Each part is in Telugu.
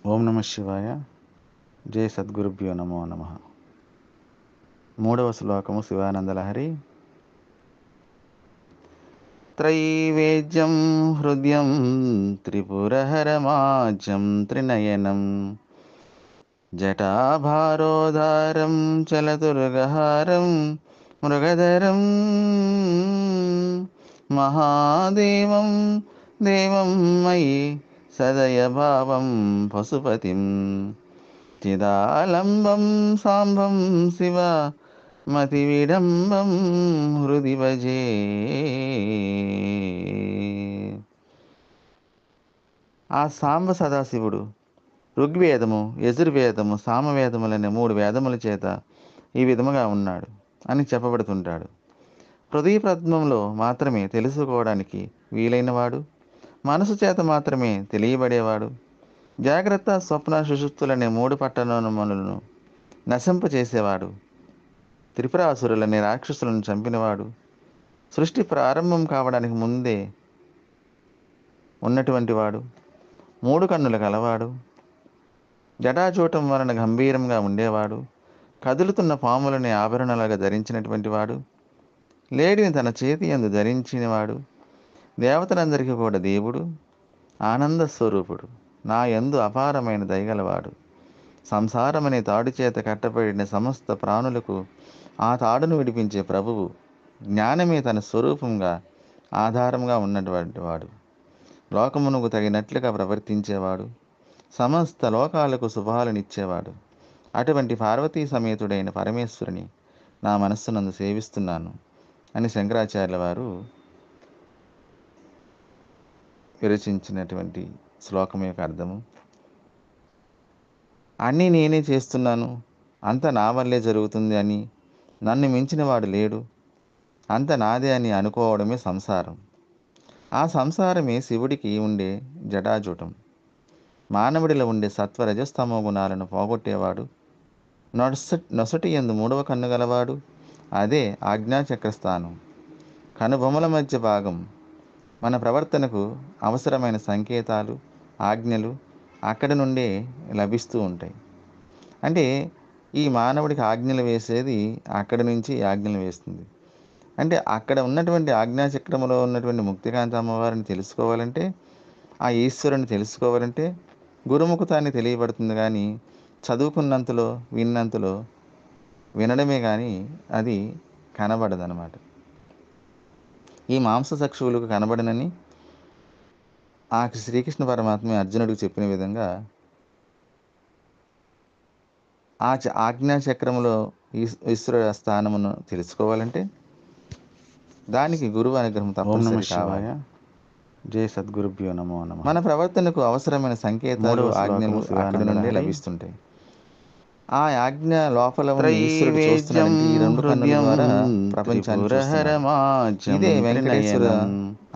ఓం నమ శివాయ. జై సద్గురుభ్యో నమో నమ. 3వ శ్లోకము శివానందలహరి. త్రైవేద్యం హృదయం త్రిపురహరమాజ్యం త్రినయనం జటాభారోధారం చలతుర్గహారం మృగధరం మహాదేవం దేవం మయి సదయభావం పశుపతిం చిదాలంబం సాంబం శివ మతివిడంబం హృది భజే. ఆ సాంబ సదాశివుడు ఋగ్వేదము, యజుర్వేదము, సామవేదములనే 3 వేదముల చేత ఈ విధముగా ఉన్నాడు అని చెప్పబడుతుంటాడు. హృదయ పద్మంలో మాత్రమే తెలుసుకోవడానికి వీలైనవాడు, మనసు చేత మాత్రమే తెలియబడేవాడు, జాగ్రత్త, స్వప్న, సుషుప్తులనే 3 పట్టణములను నశింపచేసేవాడు, త్రిపురాసురులనే రాక్షసులను చంపినవాడు, సృష్టి ప్రారంభం కావడానికి ముందే ఉన్నటువంటి వాడు, 3 కన్నుల కలవాడు, జటాచూటం వలన గంభీరంగా ఉండేవాడు, కదులుతున్న పాములని ఆభరణాలుగా ధరించినటువంటి వాడు, లేడిని తన చేతి యందు ధరించినవాడు, దేవతలందరికీ కూడా దేవుడు, ఆనంద స్వరూపుడు, నా యందు అపారమైన దయగలవాడు, సంసారమనే తాడు చేత కట్టబడిన సమస్త ప్రాణులకు ఆ తాడును విడిపించే ప్రభువు, జ్ఞానమే తన స్వరూపంగా ఆధారంగా ఉన్నటువంటి వాడు, లోకమునకు తగినట్లుగా ప్రవర్తించేవాడు, సమస్త లోకాలకు శుభాలనిచ్చేవాడు. అటువంటి పార్వతీ సమేతుడైన పరమేశ్వరుని నా మనస్సునందు సేవిస్తున్నాను అని శంకరాచార్యుల వారు విరచించినటువంటి శ్లోకం యొక్క అర్థము. అన్నీ నేనే చేస్తున్నాను, అంత నా వల్లే జరుగుతుంది అని, నన్ను మించిన వాడు లేడు, అంత నాదే అని అనుకోవడమే సంసారం. ఆ సంసారమే శివుడికి ఉండే జటాజూటం. మానవుడిలో ఉండే సత్వ రజస్తమో గుణాలను పోగొట్టేవాడు, నొసటి యందు 3వ కన్ను గలవాడు, అదే ఆజ్ఞాచక్రస్థానం. కనుబొమ్మల మధ్య భాగం. మన ప్రవర్తనకు అవసరమైన సంకేతాలు, ఆజ్ఞలు అక్కడి నుండే లభిస్తూ ఉంటాయి. అంటే ఈ మానవుడికి ఆజ్ఞలు వేసేది అక్కడి నుంచి ఆజ్ఞలు వేస్తుంది. అంటే అక్కడ ఉన్నటువంటి ఆజ్ఞాచక్రములో ఉన్నటువంటి ముక్తికాంత అమ్మవారిని తెలుసుకోవాలంటే, ఆ ఈశ్వరుని తెలుసుకోవాలంటే గురుముఖతాన్ని తెలియబడుతుంది. కానీ చదువుకున్నంతలో, విన్నంతలో వినడమే కానీ అది కనబడదనమాట. ఈ మాంసచక్షువులకు కనబడనని ఆ శ్రీకృష్ణ పరమాత్మ అర్జునుడికి చెప్పిన విధంగా ఆ ఆజ్ఞాచక్రములో ఈశ్వరుడు స్థానమును తెలుసుకోవాలంటే దానికి గురువు అనుగ్రహం తప్పనిసరి కావాలి. జై సద్గురుభ్యో నమో నమ. మన ప్రవర్తనకు అవసరమైన సంకేతాలు, ఆజ్ఞలు అక్కడి నుండే లభిస్తుంటాయి. ఆ ఆజ్ఞ లోపల ఉన్న ఈశ్వరుడు చూస్తున్నాడంటే ఈ 2 కన్నుల ద్వారా ప్రపంచాన్ని చూస్తున్నాడు. ఇదే వెంకటేశ్వర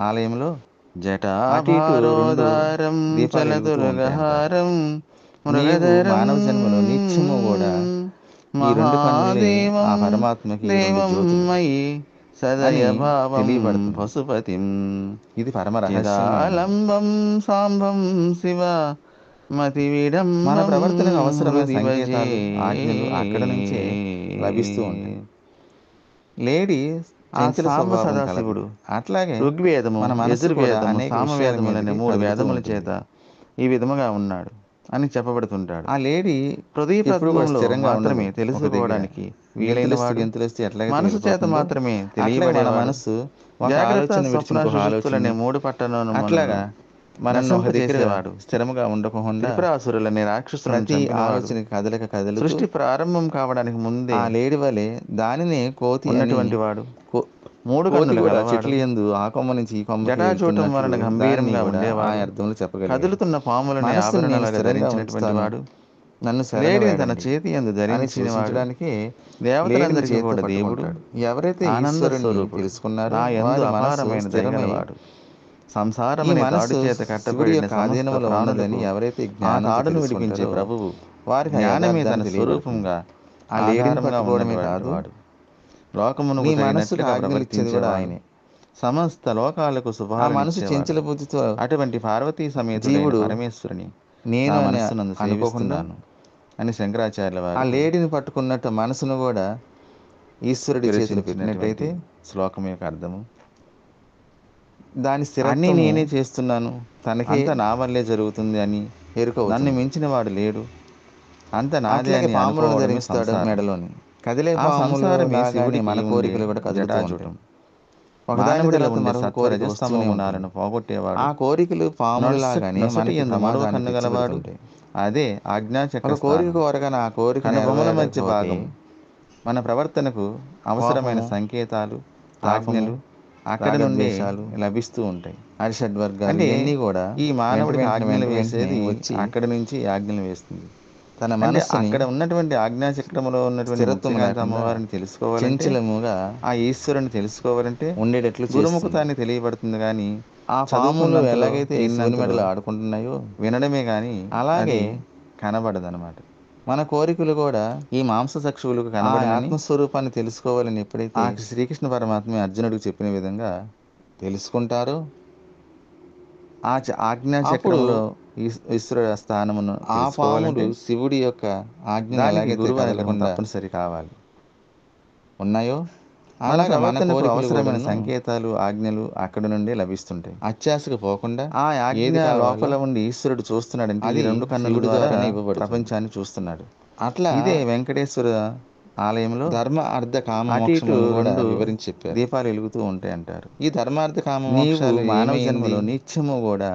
ఆలయంలో అటు ఇటు 2 దీపాలు వెలుగుతూ ఉంటాయి. నీవు మానవ జన్మలో నిత్యము కూడా ఈ 2 కన్నులే ఆ పరమాత్మకి 2 జ్యోతులు తెలియబడుతుంది. పశుపతిం ఇది పరమ రహస్యం. సాంబం శివ మతివిడం. మన ప్రవర్తనకు అవసరమైన సంకేతాలు, ఆజ్ఞలు అక్కడ నుంచే లభిస్తూ ఉంటాయి. లేడీ సాంబ సదాశివుడు అట్లాగే ఋగ్వేదము, యజుర్వేదము, సామవేదములనే 3 వేదముల చేత ఈ విధముగా ఉన్నాడు అని చెప్పబడుతుంటాడు. ఆ లేడీ హృదయ పద్మంలో మాత్రమే తెలుసుకోవడానికి వీలైనవాడు, మనసు చేత మాత్రమే తెలియబడే మనసు జాగ్రత్త, స్వప్న, సుషుప్తులనే 3 పట్టణములను అట్లాగా మనసు ఒక దగ్గర స్థిరముగా ఉండకుండా త్రిపురాసురులనే రాక్షసులను ఆలోచన కదలు సృష్టి ప్రారంభం కావడానికి ముందే ఆ లేడి వలె దానినే కోతి ఉన్నటువంటి వాడు, 3 కన్నులు గల చెట్ల యందు ఆ కొమ్మ నుంచి ఈ కొమ్మ జటాచూటం వలన గంభీరంగా ఉండేవాడు, అర్థంలో చెప్పగలరు. కదులుతున్న పాములను ఆభరణాలుగా ధరించినటువంటి వాడు, నన్ను లేడిని తన చేతి యందు ధరించినవాడానికి దేవతలందరికీ కూడా దేవుడు, ఎవరైతే ఈశ్వరుని తెలుసుకున్నారో నా యందు అపారమైన దయగలవాడు, సంసారమనే తాడు చేత కట్టబడిన ఆధీనంలో ఉన్నదని ఎవరైతే తాడును విడిపించే ప్రభువు, వారికి జ్ఞానమే తన స్వరూపంగా ఆ లేడిని పట్టుకోవడమే కాదు, లోకమునకు తగినట్లుగా ఆజ్ఞలిచ్చేది కూడా ఆయనే. సమస్త లోకాలకు శుభాలను మనసు చెంచల బుద్ధితో అటువంటి పార్వతీ సమేతుడైన పరమేశ్వరుని నేను అనుకోకుండాను అని శంకరాచార్యుల వారు ఆ లేడీని పట్టుకున్నట్టు మనసును కూడా ఈశ్వరుడి చేతులు పెట్టినట్టయితే శ్లోకం యొక్క అర్థము దాని స్థిరాన్ని నేనే చేస్తున్నాను, తనకి నా వల్లే జరుగుతుంది అని ఎరుక. నన్ను మించిన వాడు లేడు, అంత నాదే అని పాములను ధరిస్తాడు మెడలోని. కదిలే పాములు లాగానే మన కోరికలు కూడా కదులుతూ ఉంటాయి. ఒకదాని తర్వాత మరొక కోరిక వస్తూనే ఉన్నారని పోగొట్టేవాడు. ఆ కోరికలు పాములు లాగానే మనకి మరో కన్ను గలవాడు. అదే ఆజ్ఞాచక్ర కోరిక కోరగా నా కోరిక బొమ్మల మధ్య భాగం మన ప్రవర్తనకు అవసరమైన సంకేతాలు, ఆజ్ఞలు అక్కడ నుండి లభిస్తూ ఉంటాయి. అరిషడ్వర్గాలు ఇవన్నీ కూడా ఈ మానవుడికి ఆజ్ఞలు వేసేది వచ్చి అక్కడ నుంచి ఆజ్ఞలు వేస్తుంది. తన మనసు అక్కడ ఉన్నటువంటి ఆజ్ఞాచక్రములో ఉన్నటువంటి స్థిరత్వం అమ్మవారిని తెలుసుకోవాలంటే, చంచలముగా ఆ ఈశ్వరుని తెలుసుకోవాలంటే ఉండేటట్లు గురుముఖతాన్ని తెలియబడుతుంది. కానీ ఆ పాములు ఎలాగైతే శివుని మెడలో ఆడుకుంటున్నాయో వినడమే కానీ అలాగే కనబడదనమాట. మన కోరికలు కూడా ఈ మాంసచక్షువులకు కనబడే ఆత్మస్వరూపాన్ని తెలుసుకోవాలని ఎప్పుడైతే శ్రీకృష్ణ పరమాత్మ అర్జునుడికి చెప్పిన విధంగా తెలుసుకుంటారో ఆ ఆజ్ఞాచక్రంలో ఈశ్వరుడు స్థానమును ఆ పాములు శివుడి యొక్క ఆజ్ఞ గురువు అనకుండా తప్పనిసరి కావాలి ఉన్నాయో అలాగే మనకు అవసరమైన సంకేతాలు, ఆజ్ఞలు అక్కడ నుండి లభిస్తుంటాయి. అత్యాశకు పోకుండా ఆ ఆజ్ఞ లోపల ఉండి ఈశ్వరుడు చూస్తున్నాడంటే అది రెండు కన్నుల ద్వారా ప్రపంచాన్ని చూస్తున్నాడు. అట్లా ఇదే వెంకటేశ్వర ఆలయంలో ధర్మ అర్థ కామ మోక్షములను కూడా వివరించి చెప్పారు. దీపాలు వెలుగుతూ ఉంటాయి అంటారు. ఈ ధర్మార్థ కామ మోక్షాలు మానవ జన్మలో నిత్యము కూడా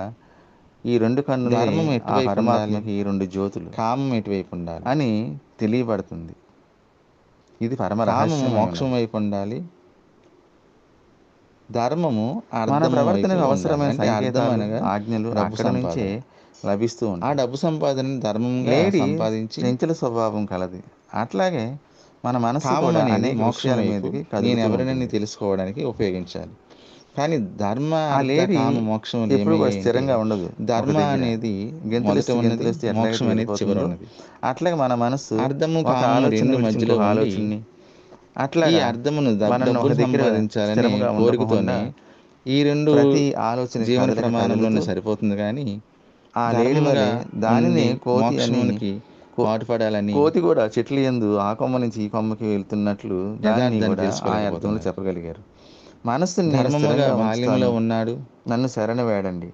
ఈ రెండు కన్నులు ధర్మం ఎటువైపు పరమాత్మకి ఈ రెండు జ్యోతులు కామం ఎటువైపు ఉండాలి అని తెలియబడుతుంది. ఇది పరమ రహస్యం. మోక్షం వైపు ఉండాలి, ధర్మము మన ప్రవర్తనకు అవసరమైన సంకేతాలు, ఆజ్ఞలు అక్కడ నుంచే లభిస్తూ ఉంటాయి. ఆ డబ్బు సంపాదన ధర్మంగా సంపాదించి చంచల స్వభావం కలది. అట్లాగే మన మనసు కూడా అనేక మోక్షాల మీదకి నేను ఎవరినైనా తెలుసుకోవడానికి ఉపయోగించాలి. కానీ ధర్మ మోక్షం ఎప్పుడు స్థిరంగా ఉండదు. ధర్మ అనేది మోక్షం అనేది చివర ఉన్నది. అట్లాగే మన మనసు అర్థము ఆలోచన మధ్యలో ఆలోచనని అట్లా ఈ అర్థమును సంపాదించాలని కోరికతోనే ఈ రెండు ప్రతి ఆలోచన జీవన ప్రమాణంలోనే సరిపోతుంది. కానీ ఆ లేడి వలె దానిని మోక్షానికి పాటుపడాలని కోతి కూడా చెట్లు యందు ఆ కొమ్మ నుంచి ఈ కొమ్మకి వెళ్తున్నట్లు దాన్ని కూడా ఆ అర్థంలో చెప్పగలిగారు. మనస్సుని ధర్మముగా బాల్యంలో ఉన్నాడు, నన్ను శరణ వేడండి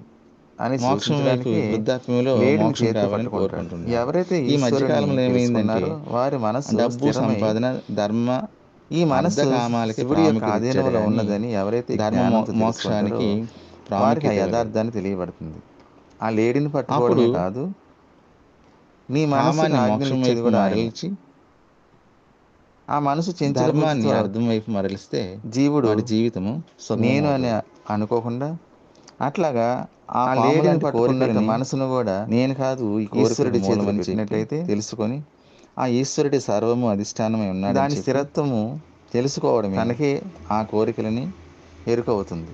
అని మోక్షం వైపు వృద్ధాప్యంలో మోక్షం కావాలని కోరుకుంటున్నారు. ఎవరైతే ఈ మధ్యకాలంలో ఏమైందంటే వారి మనసు డబ్బు సంపాదన ధర్మ ఈ మనసు కామాలకి ఆధీనంలో ఉన్నదని ఎవరైతే ధర్మ మోక్షానికి వారికి యథార్థాన్ని తెలియబడుతుంది. ఆ లేడిని పట్టుకోవడమే కాదు, నీ మనసుని మోక్షం వైపు కూడా మరల్చి ఆ మనసు ధర్మాన్ని అర్థం వైపు మరలిస్తే జీవుడు వాడి జీవితము నేను అని అనుకోకుండా అట్లాగా ఆ లేడిని పట్టుకున్నట్టు మనసును కూడా నేను కాదు ఈ ఈశ్వరుడి చేతులు పెట్టినట్టయితే తెలుసుకొని ఆ ఈశ్వరుడి సర్వము అధిష్టానమై ఉన్నాడు. దాని స్థిరత్వము తెలుసుకోవడం తనకే ఆ కోరికలని ఎరుకవుతుంది,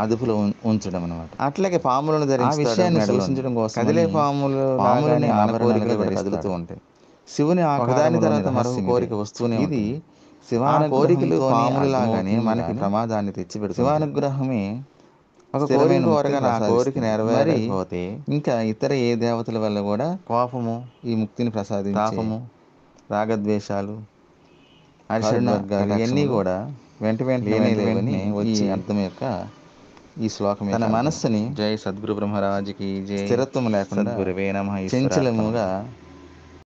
అదుపులో ఉంచడం అనమాట. అట్లాగే పాములను ధరించి విషయాన్ని సూచించడం కోసం కదిలే పాములని మన కోరికలు కదులుతూ ఉంటాయి. శివుని ఒకదాని తర్వాత మరొక కోరిక వస్తూనే ఇది శివాన కోరికలు పాములు లాగానే మనకి ప్రమాదాన్ని తెచ్చిపెడుతుంది. శివానుగ్రహమే ఒక కోరిక కోరగా నా కోరిక నెరవేరకపోతే ఇంకా ఇతర ఏ దేవతల వల్ల కూడా కోపము ఈ ముక్తిని ప్రసాదించే తాపము, రాగద్వేషాలు, అరిషడ్వర్గాలు ఇవన్నీ కూడా వెంట వెంటనే వచ్చి అర్థం యొక్క ఈ శ్లోకం తన మనస్సుని జై సద్గురు బ్రహ్మరాజుకి జై స్థిరత్వం లేకుండా చంచలముగా